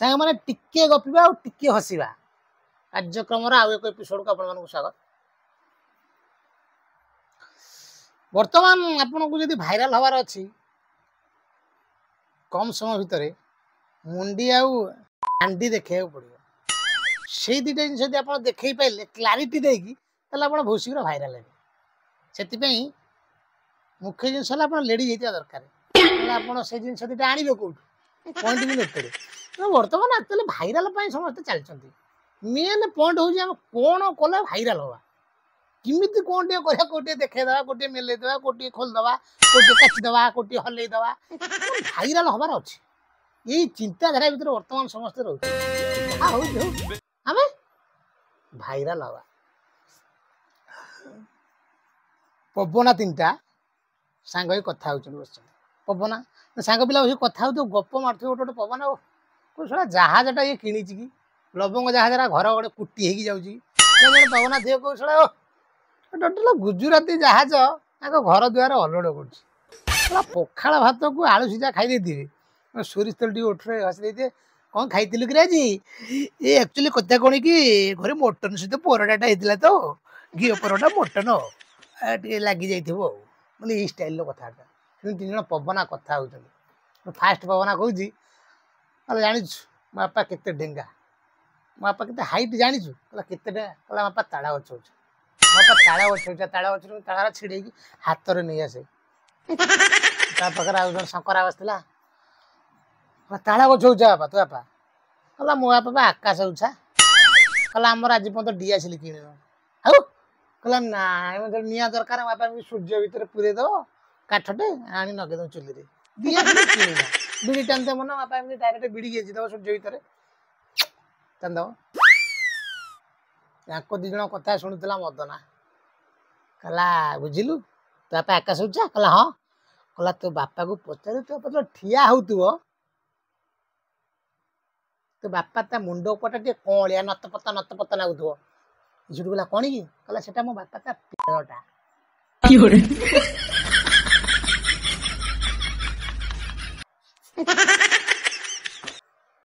सांग मैंने टिके गपिबा और टिके हसिबा कार्यक्रम आउ एक एपिसोड को आपण स्वागत। वर्तमान आपन को जदि भाइराल हबार अच्छी कम समय भितर मुंडी आंडी देखा पड़ो से दुटा जिन आप देखे पारे क्लारीटी देकी बहुत शीघ्र भाइराल है। से मुख्य जिनस लेडी जाइए दरकार आप से जिन दुटा आणवे कौट पॉइंट भी नोटे बर्तमान एक्चुअली भाइराल समस्त चलती मेन पॉइंट हूँ कौन कले भाइराल हवा किमिति कौन टे कर कोटे देखा कोटे मेलईदे कोटे खोलदे कोटे काचिदे कोटे हल्लईदे भाइराल हबार अच्छे यही चिंताधारा भर बर्तमान समस्ते रोचे आम भाइराल हवा। पवना तीनटा सांग कथा बस पवना सांग पिला बस कथा हो गप मार गोटे गोटे पवना कोई जहाजटा ये कि लवंग जहाज घर गोटे कुटी होगी जाऊँगी पवना थी कौ शा टोटाल गुजराती जहाज घर द्वार अलड कर पखाड़ भात को आलू सीझा खाई देते सोरिष तेल टी उठे हसी दे कौन खाई कि आज ये एक्चुअली कथा कौन कि घरे मटन सहित परोटाटा होता तो घी परोटा मटन टे लग जाइए मैंने ये स्टाइल कथाटा तीन जन पवना कथा हो फास्ट पवना कौन जानी मो बापा केते डेंगा मो बापा केते हाइट जानी केते कहला बापा ताड़ा गछ हो बापा ताड़ा गछ ताड़ा गछ ताड़ा छिड़े हाथ में नहीं आसे पाखे शंकरा बसला ताड़ा गछ हो बापा तो बापा कहला मो बापा आकाश उछा कहला आमर आज पर्यटन डीएसएल कि कहला ना निआ दरकार बापा सूर्य भितर पूरे दब काठटे आनी नगेद चुली डीएसएल किणना बिड़ी टानते मन बापा डायरेक्ट बिड़ी गेदब सूर्य भितर टानदब या दिज कथा शुणुला मदना कहला बुझिलु तो बापा आकाश उच्चा कहला हाँ कहला तो बापा को पचार तो बापा ठिया हो तो बापा ता मुंड उपटा टे कलिया नतपता लगुव झुट गला कौन कि कहला सेटा मो बापा ता पेड़टा